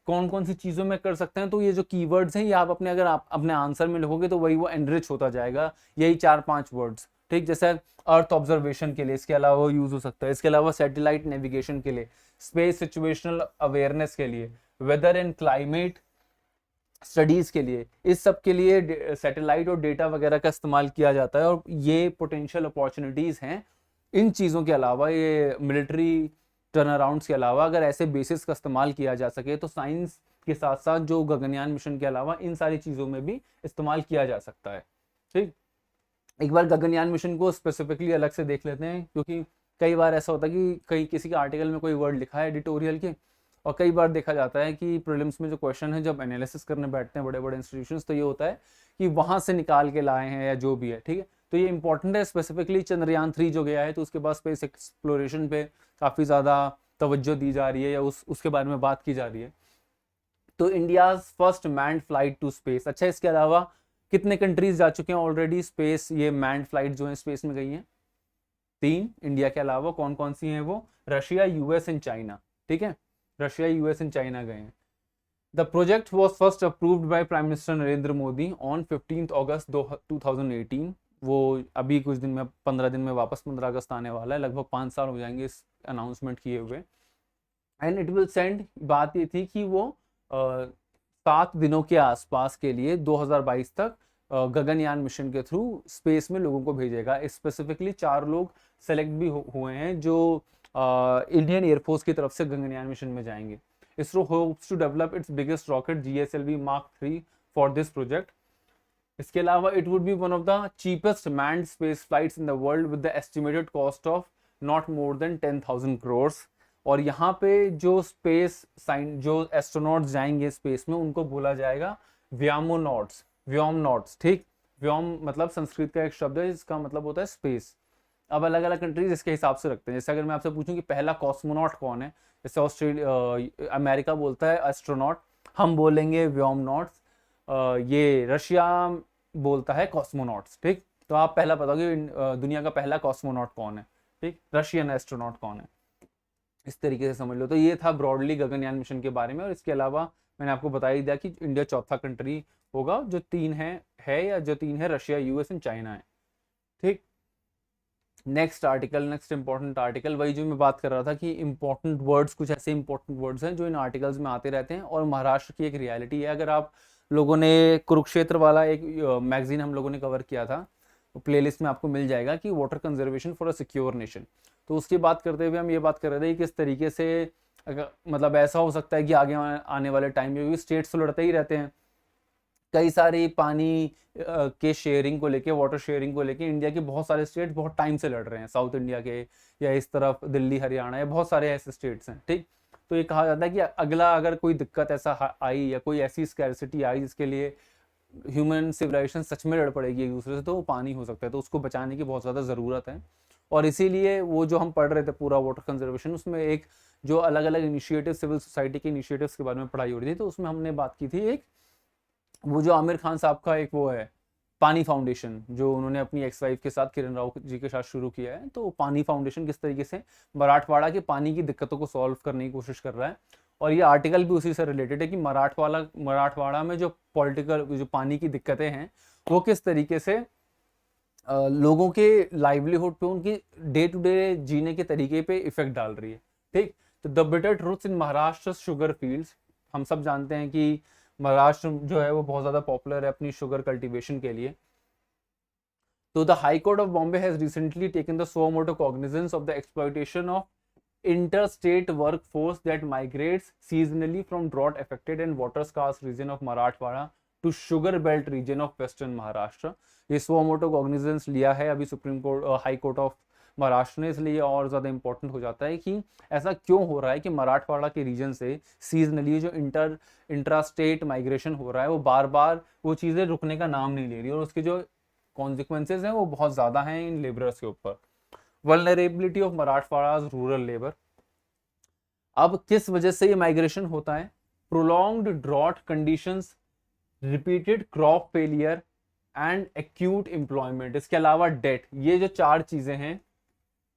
Speaker 1: कौन कौन सी चीजों में कर सकते हैं, तो ये जो कीवर्ड्स हैं ये आप अपने अगर आप अपने आंसर में लिखोगे तो वही वो एनरिच होता जाएगा, यही 4-5 वर्ड्स, ठीक। जैसे अर्थ ऑब्जर्वेशन के लिए इसके अलावा वो यूज हो सकता है, इसके अलावा सैटेलाइट नेविगेशन के लिए, स्पेस सिचुएशनल अवेयरनेस के लिए, वेदर एंड क्लाइमेट स्टडीज के लिए, इस सब के लिए सैटेलाइट और डेटा वगैरह का इस्तेमाल किया जाता है। और ये पोटेंशियल अपॉर्चुनिटीज हैं। इन चीज़ों के अलावा, ये मिलिट्री टर्न अराउंड्स के अलावा, अगर ऐसे बेसिस का इस्तेमाल किया जा सके तो साइंस के साथ साथ जो गगनयान मिशन के अलावा इन सारी चीज़ों में भी इस्तेमाल किया जा सकता है, ठीक। एक बार गगनयान मिशन को स्पेसिफिकली अलग से देख लेते हैं, क्योंकि कई बार ऐसा होता है कि कहीं किसी के आर्टिकल में कोई वर्ड लिखा है एडिटोरियल के, और कई बार देखा जाता है कि प्रीलिम्स में जो क्वेश्चन है जब एनालिसिस करने बैठते हैं बड़े बड़े इंस्टीट्यूशंस, तो ये होता है कि वहां से निकाल के लाए हैं या जो भी है, ठीक है। तो ये इंपॉर्टेंट है, स्पेसिफिकली चंद्रयान 3 जो गया है तो उसके बाद स्पेस एक्सप्लोरेशन पे काफ़ी ज़्यादा तवज्जो दी जा रही है या उसके बारे में बात की जा रही है। तो India first manned flight to space. अच्छा, इसके अलावा कितने कंट्रीज जा चुके हैं ऑलरेडी स्पेस, ये मैन्ड फ्लाइट जो है स्पेस में गई हैं? 3। इंडिया के अलावा कौन कौन सी हैं वो? रशिया, यूएस एंड चाइना, ठीक है। रशिया, यूएस एंड चाइना गए हैं। The project was first approved by prime minister Narendra Modi on 15 अगस्त 2018। वो अभी कुछ दिन में 15 दिन में वापस 15 अगस्त आने वाला है, लगभग 5 साल हो जाएंगे इस अनाउंसमेंट किए हुए। एंड इट विल सेंड, बात ये थी कि वो 7 दिनों के आसपास के लिए 2022 तक गगनयान मिशन के थ्रू स्पेस में लोगों को भेजेगा। स्पेसिफिकली 4 लोग सेलेक्ट भी हुए हैं जो इंडियन एयरफोर्स की तरफ से गगनयान मिशन में जाएंगे। ISRO hopes to develop its biggest rocket GSLV Mark 3 for this project. इसके अलावा it would be one of the cheapest manned space flights in the world with the estimated cost of not more than 10,000 crores। और यहाँ पे जो space जो astronauts जाएंगे space में उनको बोला जाएगा व्योमोनॉट्स, व्योमनॉट्स, ठीक। व्योम मतलब संस्कृत का एक शब्द है जिसका मतलब होता है स्पेस। अब अलग अलग कंट्रीज इसके हिसाब से रखते हैं। जैसे अगर मैं आपसे पूछूं कि पहला कॉस्मोनॉट कौन है, जैसे ऑस्ट्रेलिया अमेरिका बोलता है एस्ट्रोनॉट, हम बोलेंगे व्योमनॉट्स, ये रशिया बोलता है कॉस्मोनॉट्स, ठीक। तो आप पहला बताओगे दुनिया का पहला कॉस्मोनॉट कौन है, ठीक, रशियन एस्ट्रोनॉट कौन है, इस तरीके से समझ लो। तो ये था ब्रॉडली गगनयान मिशन के बारे में। और इसके अलावा मैंने आपको बता ही दिया कि इंडिया चौथा कंट्री होगा, जो 3 है या जो 3 है रशिया, यूएस एंड चाइना है, ठीक। Next article, next important article, वही जो मैं बात कर रहा था कि इंपॉर्टेंट वर्ड्स, कुछ ऐसे इंपॉर्टेंट वर्ड्स हैं जो इन आर्टिकल्स में आते रहते हैं और महाराष्ट्र की एक रियलिटी है। अगर आप लोगों ने कुरुक्षेत्र वाला एक मैगजीन हम लोगों ने कवर किया था, प्लेलिस्ट में आपको मिल जाएगा कि water conservation for a secure nation. तो उसकी बात करते हुए हम ये बात कर रहे थे कि किस तरीके से मतलब ऐसा हो सकता है कि आगे आने वाले टाइम में, क्योंकि स्टेट्स तो लड़ते ही रहते हैं कई सारी पानी के शेयरिंग को लेके, वाटर शेयरिंग को लेके इंडिया के बहुत सारे स्टेट्स बहुत टाइम से लड़ रहे हैं, साउथ इंडिया के या इस तरफ दिल्ली, हरियाणा या बहुत सारे ऐसे स्टेट्स हैं, ठीक। तो ये कहा जाता है कि अगला अगर कोई दिक्कत ऐसा आई या कोई ऐसी स्कैरसिटी आई जिसके लिए ह्यूमन सिविलाइजेशन सच में लड़ पड़ेगी एक दूसरे से, तो वो पानी हो सकता है, तो उसको बचाने की बहुत ज़्यादा ज़रूरत है। और इसीलिए वो जो हम पढ़ रहे थे पूरा वाटर कंजर्वेशन, उसमें एक जो अलग अलग इनिशिएटिव सिविल सोसाइटी के इनिशिएटिव्स के बारे में पढ़ाई हो रही थी, तो उसमें हमने बात की थी एक वो जो आमिर खान साहब का एक वो है पानी फाउंडेशन, जो उन्होंने अपनी एक्स वाइफ के साथ किरण राव जी के साथ शुरू किया है। तो पानी फाउंडेशन किस तरीके से मराठवाड़ा के पानी की दिक्कतों को सॉल्व करने की कोशिश कर रहा है, और ये आर्टिकल भी उसी से रिलेटेड है कि मराठवाड़ा में जो पॉलिटिकल जो पानी की दिक्कतें हैं वो किस तरीके से लोगों के लाइवलीहुड पे, उनकी डे टू डे जीने के तरीके पे इफेक्ट डाल रही है। ठीक, तो the bitter truths in Maharashtra sugar fields, हम सब जानते हैं कि महाराष्ट्र जो है वो बहुत ज्यादा पॉपुलर है अपनी शुगर कल्टीवेशन के लिए। तो the high court of Bombay has recently taken the suo motu cognizance of the exploitation of interstate workforce that migrates seasonally from drought affected and water scarce region of Marathwada to sugar belt region of western Maharashtra। ये suo motu cognizance लिया है अभी supreme court high court of Maharashtra ने, इसलिए और ज़्यादा important हो जाता है कि ऐसा क्यों हो रहा है कि मराठवाड़ा के रीजन से सीजनली जो इंट्रा स्टेट माइग्रेशन हो रहा है वो बार बार वो चीज़ें रुकने का नाम नहीं ले रही, और उसके जो कॉन्सिक्वेंसेज हैं वो बहुत ज़्यादा हैं इन लेबरर्स के ऊपर। Vulnerability of Marathwada rural labour, अब किस वजह से ये माइग्रेशन होता है? Prolonged drought conditions, repeated crop failure and acute employment, इसके अलावा डेट। ये जो चार चीजें हैं,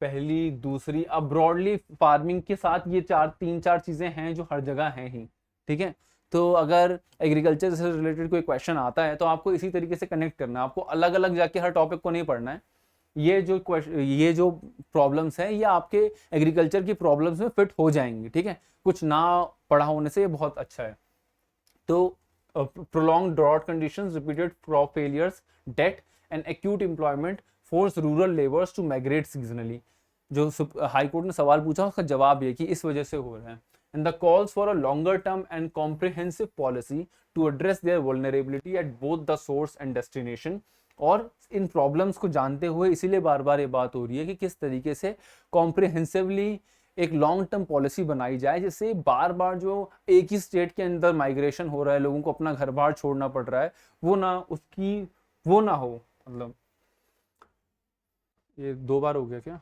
Speaker 1: पहली दूसरी, अब ब्रॉडली फार्मिंग के साथ ये तीन चार चीजें हैं जो हर जगह हैं ही। ठीक है, तो अगर एग्रीकल्चर से रिलेटेड कोई क्वेश्चन आता है तो आपको इसी तरीके से कनेक्ट करना है, आपको अलग अलग जाके हर टॉपिक को नहीं पढ़ना है। ये जो प्रॉब्लम्स है ये आपके एग्रीकल्चर की प्रॉब्लम्स में फिट हो जाएंगी। ठीक है, कुछ ना पढ़ा होने से ये बहुत अच्छा है। तो prolonged drought conditions, repeated crop failures, debt and acute employment force rural laborers to migrate seasonally। जो हाई कोर्ट ने सवाल पूछा उसका जवाब ये कि इस वजह से हो रहा है। and the calls for a longer term and comprehensive policy to address their vulnerability at both the source and destination। और इन प्रॉब्लम्स को जानते हुए इसीलिए बार बार ये बात हो रही है कि किस तरीके से कॉम्प्रिहेंसिवली एक लॉन्ग टर्म पॉलिसी बनाई जाए, जिससे बार बार जो एक ही स्टेट के अंदर माइग्रेशन हो रहा है, लोगों को अपना घर बार छोड़ना पड़ रहा है, वो ना हो। मतलब ये 2 बार हो गया क्या?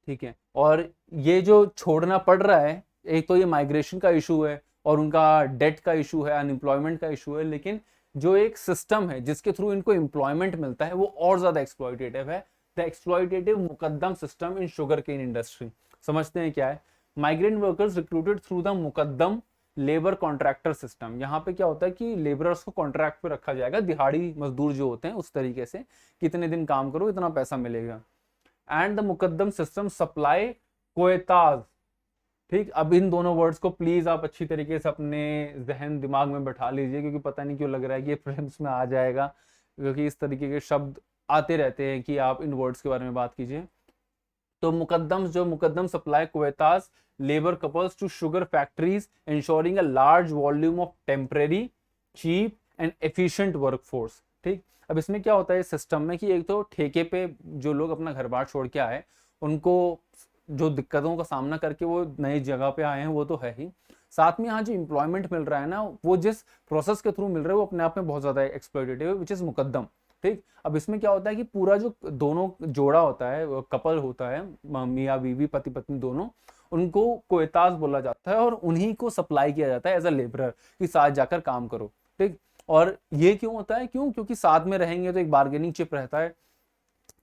Speaker 1: ठीक है, और ये जो छोड़ना पड़ रहा है, एक तो ये माइग्रेशन का इशू है और उनका डेट का इशू है, अनएम्प्लॉयमेंट का इशू है, लेकिन जो एक सिस्टम है जिसके थ्रू इनको एम्प्लॉयमेंट मिलता है वो और ज्यादा एक्सप्लॉयटेटिव है। The exploitative mukaddam system in sugar cane industry, समझते हैं क्या है? Migrant workers recruited through the mukaddam labour contractor system. यहाँ पे क्या होता है कि लेबरर्स को कॉन्ट्रैक्ट पे रखा जाएगा, दिहाड़ी मजदूर जो होते हैं उस तरीके से, कितने दिन काम करो इतना पैसा मिलेगा। एंड द मुकद्दम सिस्टम सप्लाई कोयताज। ठीक, अब इन दोनों वर्ड्स को प्लीज आप अच्छी तरीके से अपने जहन दिमाग में बैठा लीजिए, क्योंकि पता नहीं क्यों लग रहा है कि ये फ्रेम्स में आ जाएगा, क्योंकि इस तरीके के शब्द आते रहते हैं कि आप इन वर्ड्स के बारे में बात कीजिए। तो मुकद्दम सप्लाई कोयताज labour couples to sugar factories ensuring a large volume of temporary cheap and efficient workforce. ठीक, अब इसमें क्या होता है सिस्टम में कि एक तो ठेके पे जो लोग अपना घर बार छोड़ के आए, उनको जो दिक्कतों का सामना करके वो नई जगह पे आए हैं वो तो है ही, साथ में यहाँ जो एम्प्लॉयमेंट मिल रहा है ना, वो जिस प्रोसेस के थ्रू मिल रहा है वो अपने आप में बहुत ज्यादा एक्सप्लॉयटेटिव है, विच इज मुकद्दम। ठीक, अब इसमें क्या होता है कि पूरा जो दोनों जोड़ा होता है, कपल होता है, मियाँ बीवी पति पत्नी दोनों, उनको कोयताज बोला जाता है और उन्हीं को सप्लाई किया जाता है एज अ लेबरर कि साथ जाकर काम करो। ठीक, और ये क्यों होता है? क्योंकि साथ में रहेंगे तो एक बार्गेनिंग चिप रहता है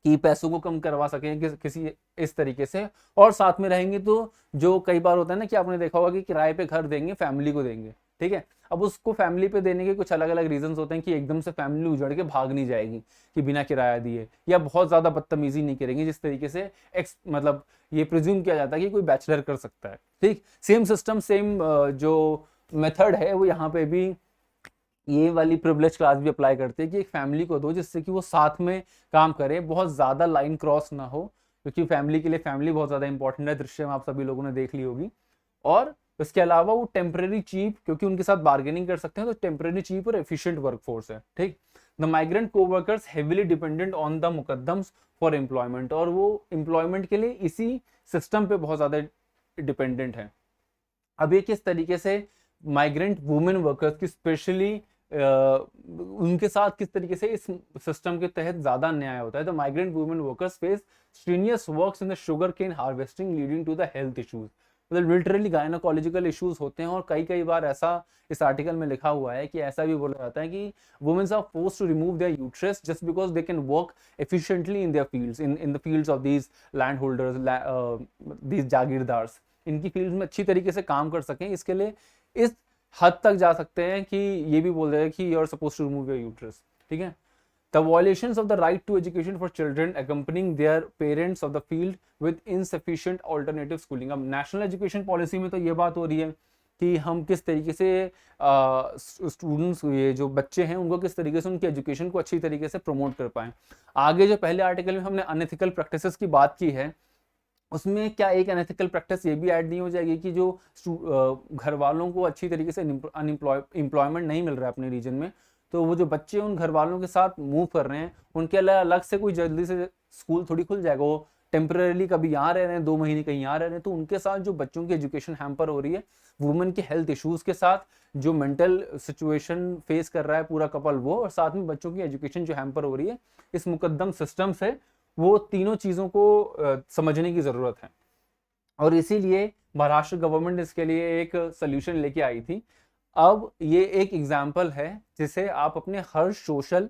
Speaker 1: कि पैसों को कम करवा सकें किसी इस तरीके से, और साथ में रहेंगे तो जो कई बार होता है ना कि आपने देखा होगा कि किराए पे घर देंगे, फैमिली को देंगे। ठीक है, अब उसको फैमिली पे देने के कुछ अलग अलग रीजंस होते हैं कि एकदम से फैमिली उजड़ के भाग नहीं जाएगी कि बिना किराया दिए, या बहुत ज्यादा बदतमीजी नहीं करेंगे जिस तरीके से मतलब ये प्रिज्यूम किया जाता है कि कोई बैचलर कर सकता है। ठीक, सेम सिस्टम सेम जो मेथड है वो यहाँ पे भी ये वाली प्रिविलेज क्लास भी अप्लाई करती है कि एक फैमिली को दो जिससे कि वो साथ में काम करे, बहुत ज्यादा लाइन क्रॉस ना हो, क्योंकि फैमिली के लिए फैमिली बहुत ज्यादा इंपॉर्टेंट है, दृश्य में आप सभी लोगों ने देख ली होगी। और इसके अलावा वो टेम्परेरी चीप, क्योंकि उनके साथ बार्गेनिंग कर सकते हैं, तो टेम्परेरी चीप और एफिशिएंट वर्कफोर्स है। ठीक, the migrant co-workers heavily dependent on the मुकद्दम्स फॉर एम्प्लॉयमेंट, और वो एम्प्लॉयमेंट के लिए इसी सिस्टम पे बहुत ज्यादा डिपेंडेंट है। अब ये किस तरीके से माइग्रेंट वुमेन वर्कर्स की स्पेशली उनके साथ किस तरीके से इस सिस्टम के तहत ज्यादा अन्याय होता है। तो migrant women workers face strenuous works in the sugar cane harvesting leading to the health issues. मतलब लिटरली गायनोकोलॉजिकल इश्यूज होते हैं, और कई कई बार ऐसा इस आर्टिकल में लिखा हुआ है कि ऐसा भी बोला जाता है कि womens are forced to remove their uterus just because they can work efficiently in their fields, in the fields of these land holders, these जागीरदार्स, इनकी फील्ड में अच्छी तरीके से काम कर सकें। इसके लिए इस हद तक जा सकते हैं कि ये भी बोल रहे हैं कि you are supposed to remove your uterus. ठीक है। The violations of the right to education for children accompanying their parents of the field with insufficient alternative schooling। अब नेशनल एजुकेशन पॉलिसी में तो ये बात हो रही है कि हम किस तरीके से स्टूडेंट्स, ये जो बच्चे हैं उनको किस तरीके से उनकी एजुकेशन को अच्छी तरीके से प्रमोट कर पाएं। आगे जो पहले आर्टिकल में हमने अनएथिकल प्रैक्टिसेस की बात की है, उसमें क्या एक अनएथिकल प्रैक्टिस ये भी ऐड नहीं हो जाएगी कि जो घर वालों को अच्छी तरीके से एम्प्लॉयमेंट नहीं मिल रहा है अपने रीजन में, तो वो जो बच्चे उन घर वालों के साथ मूव कर रहे हैं उनके लिए अलग से कोई जल्दी से स्कूल थोड़ी खुल जाएगा। वो टेम्पररी कभी यहाँ रह रहे हैं, 2 महीने कहीं यहाँ रह रहे हैं, तो उनके साथ जो बच्चों की एजुकेशन हैम्पर हो रही है, वुमेन के हेल्थ इश्यूज के साथ जो मेंटल सिचुएशन फेस कर रहा है पूरा कपल वो, और साथ में बच्चों की एजुकेशन जो हैम्पर हो रही है इस मुकद्दम सिस्टम से, वो तीनों चीज़ों को समझने की ज़रूरत है। और इसीलिए महाराष्ट्र गवर्नमेंट इसके लिए एक सोल्यूशन लेके आई थी। अब ये एक एग्जाम्पल है जिसे आप अपने हर सोशल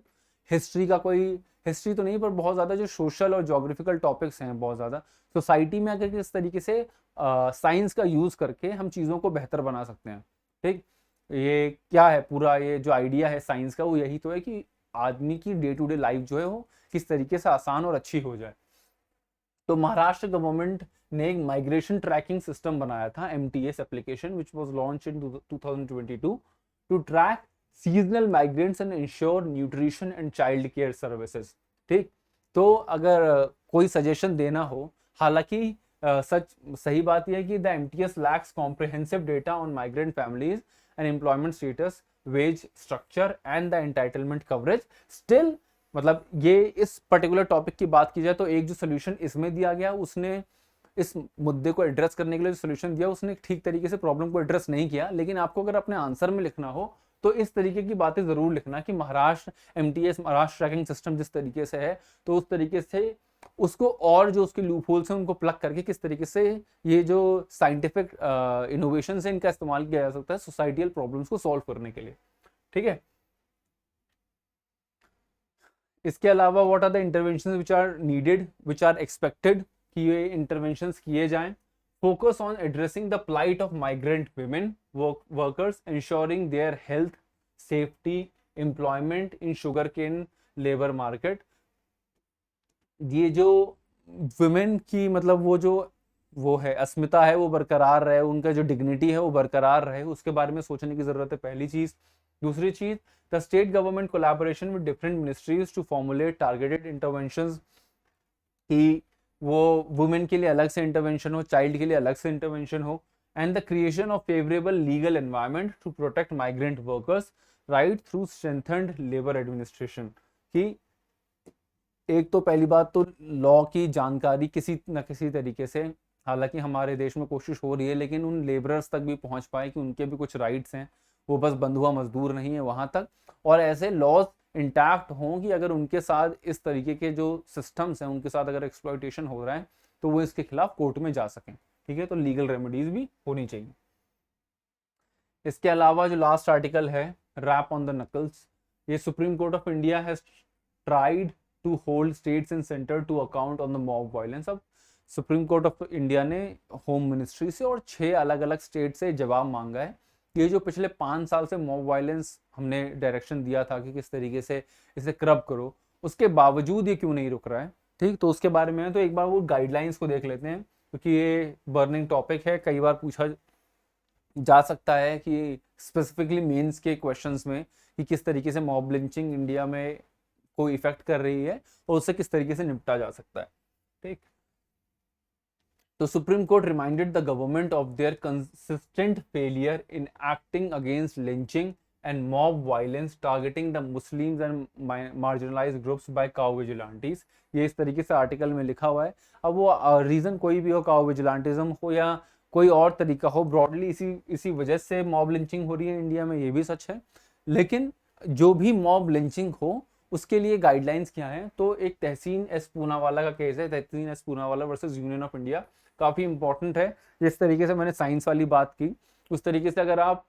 Speaker 1: हिस्ट्री का, कोई हिस्ट्री तो नहीं पर बहुत ज़्यादा जो सोशल और जोग्राफिकल टॉपिक्स हैं बहुत ज़्यादा सोसाइटी में, अगर किस तरीके से साइंस का यूज़ करके हम चीज़ों को बेहतर बना सकते हैं। ठीक, ये क्या है पूरा ये जो आइडिया है साइंस का, वो यही तो है कि आदमी की डे टू डे लाइफ जो है वो किस तरीके से आसान और अच्छी हो जाए। तो महाराष्ट्र गवर्नमेंट ने एक माइग्रेशन ट्रैकिंग सिस्टम बनाया था, MTS application, which was launched in 2022 to track seasonal migrants and ensure nutrition and child care services. ठीक, तो अगर कोई सजेशन देना हो, हालांकि सच सही बात यह है कि the MTS lacks comprehensive data on migrant families and employment status, wage structure and the entitlement coverage. Still मतलब ये इस पर्टिकुलर टॉपिक की बात की जाए तो एक जो सोल्यूशन इसमें दिया गया, उसने इस मुद्दे को एड्रेस करने के लिए जो सोल्यूशन दिया उसने ठीक तरीके से प्रॉब्लम को एड्रेस नहीं किया। लेकिन आपको अगर अपने आंसर में लिखना हो तो इस तरीके की बातें जरूर लिखना कि Maharashtra MTS Maharashtra tracking system जिस तरीके से है, तो उस तरीके से उसको और जो उसके लूप होल्स हैं उनको प्लग करके किस तरीके से ये जो साइंटिफिक इनोवेशन है इनका इस्तेमाल किया जा सकता है सोसाइटियल प्रॉब्लम्स को सॉल्व करने के लिए। ठीक है। इसके अलावा what are the interventions which are needed, which are expected कि ये इंटरवेंशंस किए जाएं। Focus on addressing the plight of migrant women workers, ensuring their health, safety, employment in sugar cane labour market. ये जो वुमेन की मतलब वो है अस्मिता है वो बरकरार रहे, उनका जो डिग्निटी है वो बरकरार रहे, उसके बारे में सोचने की जरूरत है, पहली चीज। दूसरी चीज, the state government collaboration with different ministries to formulate targeted interventions, कि वो वुमेन के लिए अलग से इंटरवेंशन हो, चाइल्ड के लिए अलग से इंटरवेंशन हो, and the creation of favourable legal environment to protect migrant workers right through strengthened labour administration. कि एक तो पहली बात तो लॉ की जानकारी किसी न किसी तरीके से, हालांकि हमारे देश में कोशिश हो रही है, लेकिन उन लेबरर्स तक भी पहुंच पाए कि उनके भी कुछ राइट्स हैं, वो बस बंधुआ मजदूर नहीं है वहां तक, और ऐसे लॉज इंटैक्ट हों कि अगर उनके साथ इस तरीके के जो सिस्टम्स हैं उनके साथ अगर एक्सप्लॉयटेशन हो रहा है तो वो इसके खिलाफ कोर्ट में जा सकें। ठीक है, तो लीगल रेमेडीज भी होनी चाहिए। इसके अलावा जो लास्ट आर्टिकल है, रैप ऑन द नकल्स, ये Supreme Court of India has tried to hold states and centre to account on the mob violence. अब सुप्रीम कोर्ट ऑफ इंडिया ने होम मिनिस्ट्री से और 6 अलग अलग स्टेट से जवाब मांगा है। ये जो पिछले 5 साल से मॉब वायलेंस हमने डायरेक्शन दिया था कि किस तरीके से इसे क्रब करो, उसके बावजूद ये क्यों नहीं रुक रहा है। ठीक, तो उसके बारे में तो एक बार वो गाइडलाइंस को देख लेते हैं, क्योंकि ये बर्निंग टॉपिक है, कई बार पूछा जा सकता है कि स्पेसिफिकली मेंस के क्वेश्चंस में कि किस तरीके से मॉब लिंचिंग इंडिया में कोई इफेक्ट कर रही है और उससे किस तरीके से निपटा जा सकता है। ठीक, तो supreme court reminded the government of their consistent failure in acting against lynching and mob violence targeting the Muslims and marginalised groups bye cow vigilantes. ये इस तरीके से आर्टिकल में लिखा हुआ है। अब वो रीजन कोई भी हो, काउ विजिलेंटिज्म हो या कोई और तरीका हो। ब्रॉडली इसी वजह से मॉब लिंचिंग हो रही है इंडिया में, ये भी सच है। लेकिन जो भी मॉब लिंचिंग हो उसके लिए गाइडलाइंस क्या है, तो एक तहसीन एस पूनावाला का केस है, Tehseen S Poonawalla versus Union of India, काफी इंपॉर्टेंट है। जिस तरीके से मैंने साइंस वाली बात की उस तरीके से अगर आप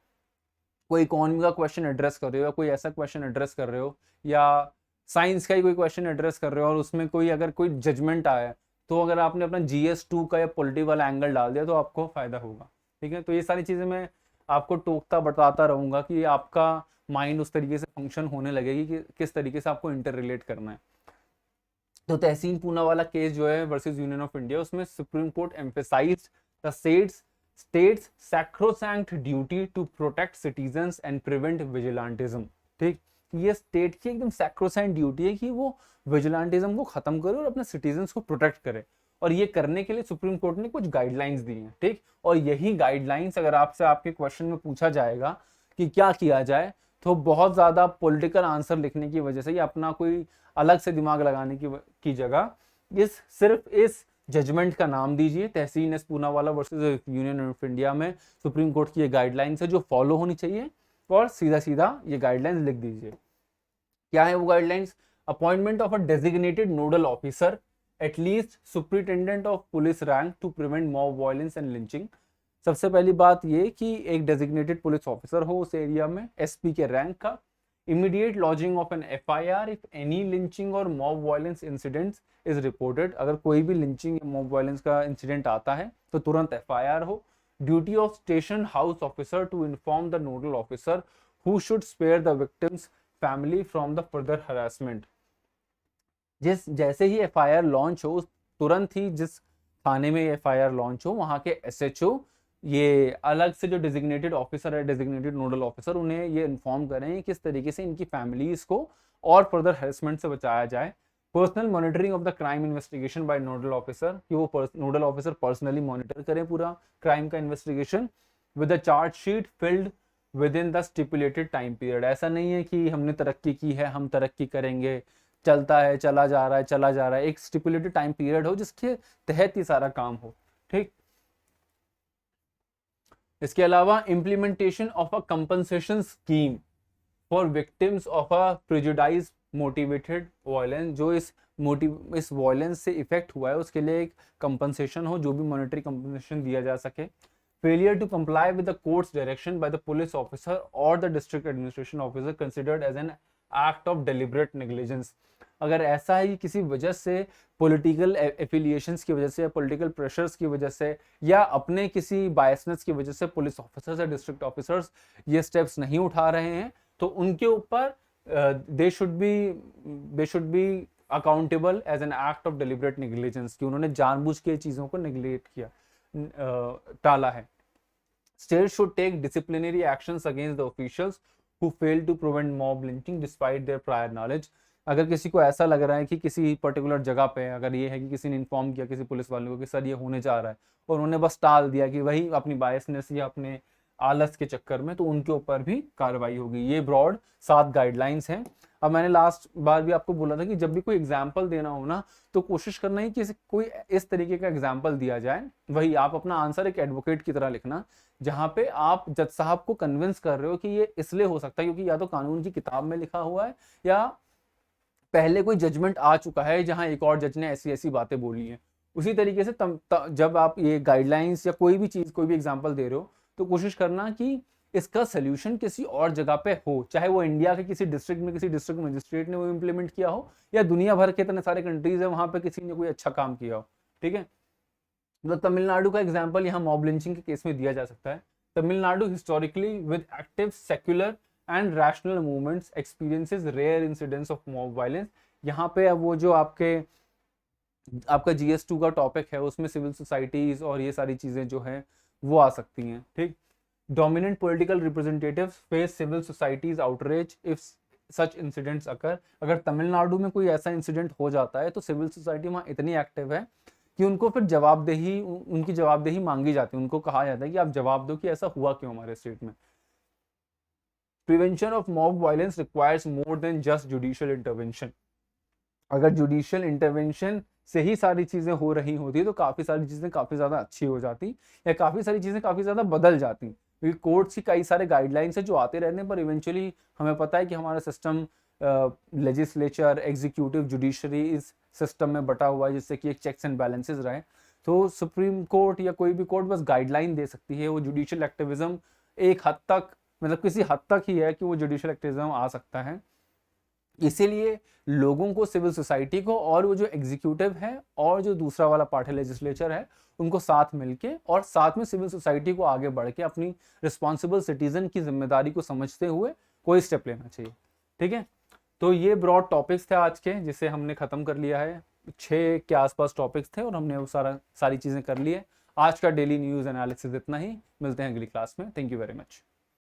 Speaker 1: कोई इकोनॉमी का क्वेश्चन एड्रेस कर रहे हो या कोई ऐसा क्वेश्चन एड्रेस कर रहे हो या साइंस का ही कोई क्वेश्चन एड्रेस कर रहे हो और उसमें कोई अगर कोई जजमेंट आया, तो अगर आपने अपना GS2 का या पॉलिटी वाला एंगल डाल दिया तो आपको फायदा होगा। ठीक है, तो ये सारी चीजें मैं आपको टोकता बताता रहूंगा कि आपका माइंड उस तरीके से फंक्शन होने लगेगी कि किस तरीके से आपको इंटर रिलेट करना है। तो तहसीन पूनावाला केस जो है वर्सेस यूनियन ऑफ इंडिया, उसमें Supreme Court emphasised the state's sacrosanct duty to protect citizens and prevent vigilantism. ठीक, ये स्टेट की एकदम सैक्रोसैंक्ट ड्यूटी है कि वो विजिलेंटिज्म को खत्म करे और अपने सिटीजंस को प्रोटेक्ट करे, और ये करने के लिए सुप्रीम कोर्ट ने कुछ गाइडलाइंस दी हैं। ठीक, और यही गाइडलाइंस अगर आपसे आपके क्वेश्चन में पूछा जाएगा कि क्या किया जाए, तो बहुत ज्यादा पॉलिटिकल आंसर लिखने की वजह से या अपना कोई अलग से दिमाग लगाने की जगह सिर्फ इस जजमेंट का नाम दीजिए, Tehseen S Poonawalla versus Union of India में सुप्रीम कोर्ट की ये गाइडलाइंस है जो फॉलो होनी चाहिए, और सीधा सीधा ये गाइडलाइंस लिख दीजिए। क्या है वो guidelines? Appointment of a designated nodal officer at least superintendent of police rank to prevent mob violence and lynching. सबसे पहली बात ये कि एक डेजिग्नेटेड पुलिस ऑफिसर हो उस एरिया में, SP के रैंक का। Immediate lodging of an FIR if any lynching और mob violence incidents is reported. अगर कोई भी लिंचिंग या मॉब वायलेंस का इंसिडेंट आता है तो तुरंत FIR हो। Duty of station house officer to inform the nodal officer who should spare the victim's family from the further harassment. जैसे ही FIR लॉन्च हो तुरंत ही जिस थाने में FIR लॉन्च हो वहां के SHO ये अलग से जो डेजिग्नेटेड ऑफिसर है, डेजिग्नेटेड नोडल ऑफिसर, उन्हें ये इन्फॉर्म करें किस तरीके से इनकी फैमिलीज को और फर्दर हेरसमेंट से बचाया जाए। Personal monitoring of the crime investigation by nodal officer, कि वो नोडल ऑफिसर पर्सनली मॉनिटर करें पूरा क्राइम का investigation with the charge sheet filled with in the stipulated time period. ऐसा नहीं है कि हमने तरक्की की है, हम तरक्की करेंगे, चलता है, चला जा रहा है, चला जा रहा है। एक स्टिपुलेटेड टाइम पीरियड हो जिसके तहत ही सारा काम हो। ठीक, इसके अलावा implementation of a compensation scheme for victims of a prejudice motivated violence. जो इस वायलेंस से इफेक्ट हुआ है उसके लिए एक कंपनसेशन हो, जो भी मॉनेटरी कंपनसेशन दिया जा सके। Failure to comply with the courts direction by the police officer और the district administration officer considered as an act of deliberate negligence. अगर ऐसा है कि किसी वजह से पॉलिटिकल एफिलिएशंस की वजह से या पॉलिटिकल प्रेशर्स की वजह से या अपने किसी बायसनेस की वजह से पुलिस ऑफिसर्स या डिस्ट्रिक्ट ऑफिसर्स ये स्टेप्स नहीं उठा रहे हैं, तो उनके ऊपर they should be accountable as an act of deliberate negligence, कि उन्होंने जानबूझ के चीजों को नेग्लेक्ट किया, टाला है। State should take disciplinary actions against the officials who failed to prevent mob lynching despite their prior knowledge। अगर किसी को ऐसा लग रहा है कि किसी पर्टिकुलर जगह पे अगर ये है कि किसी ने इन्फॉर्म किया किसी पुलिस वालों को कि सर ये होने जा रहा है और उन्होंने बस टाल दिया कि वही अपनी बायसनेस या अपने आलस के चक्कर में, तो उनके ऊपर भी कार्रवाई होगी। ये ब्रॉड 7 गाइडलाइंस हैं। अब मैंने लास्ट बार भी आपको बोला था कि जब भी कोई एग्जाम्पल देना हो ना तो कोशिश करना है कि कोई इस तरीके का एग्जाम्पल दिया जाए, वही आप अपना आंसर एक एडवोकेट की तरह लिखना, जहां पे आप जज साहब को कन्विंस कर रहे हो कि ये इसलिए हो सकता है क्योंकि या तो कानून की किताब में लिखा हुआ है या पहले कोई जजमेंट आ चुका है जहां एक और जज ने ऐसी ऐसी बातें बोली हैं। उसी तरीके से जब आप ये गाइडलाइंस या कोई भी चीज कोई भी एग्जाम्पल दे रहे हो तो कोशिश करना कि इसका सोल्यूशन किसी और जगह पे हो, चाहे वो इंडिया के किसी डिस्ट्रिक्ट में किसी डिस्ट्रिक्ट मजिस्ट्रेट ने वो इम्प्लीमेंट किया हो या दुनिया भर के इतने सारे कंट्रीज है वहां पे किसी ने कोई अच्छा काम किया हो। ठीक है, तो तमिलनाडु का एग्जाम्पल यहाँ मॉब लिंचिंग के केस में दिया जा सकता है। Tamil Nadu historically with active secular and rational movements experiences rare incidents of mob violence. यहाँ पे अब वो जो आपका GS2 का टॉपिक है उसमें सिविल सोसाइटीज और ये सारी चीजें जो है वो आ सकती हैं। ठीक, dominant political representatives face civil societies outreach if such incidents occur. अगर तमिलनाडु में कोई ऐसा इंसिडेंट हो जाता है तो सिविल सोसाइटी वहाँ इतनी एक्टिव है कि उनको फिर उनकी जवाबदेही मांगी जाती है, उनको कहा जाता है कि आप जवाब दो कि ऐसा हुआ क्यों हमारे स्टेट में। Prevention of mob violence requires more than just judicial intervention. अगर जुडिशियल इंटरवेंशन से ही सारी चीजें हो रही होती तो काफी सारी चीजें काफी ज्यादा अच्छी हो जाती, या काफी सारी चीजें काफी ज्यादा बदल जाती, क्योंकि कोर्ट्स की कई सारे गाइडलाइंस है जो आते रहने पर इवेंचुअली हमें पता है कि हमारा सिस्टम लेजिस्लेचर, एग्जीक्यूटिव, जुडिशरी इस सिस्टम में बटा हुआ है, जिससे कि एक चेक्स एंड बैलेंसेस रहे। तो सुप्रीम कोर्ट या कोई भी कोर्ट बस गाइडलाइन दे सकती है। वो जुडिशियल एक्टिविज्म एक हद तक, मतलब किसी हद तक ही है कि वो जुडिशियल एक्टिविज्म आ सकता है। इसीलिए लोगों को, सिविल सोसाइटी को, और वो जो एग्जीक्यूटिव है और जो दूसरा वाला पार्ट है लेजिस्लेचर है, उनको साथ मिलके और साथ में सिविल सोसाइटी को आगे बढ़ के अपनी रिस्पॉन्सिबल सिटीजन की जिम्मेदारी को समझते हुए कोई स्टेप लेना चाहिए। ठीक है, तो ये ब्रॉड टॉपिक्स थे आज के, जिसे हमने खत्म कर लिया है। 6 के आसपास टॉपिक्स थे और हमने वो सारी चीजें कर ली है। आज का डेली न्यूज एनालिसिस इतना ही। मिलते हैं अगली क्लास में। Thank you very much.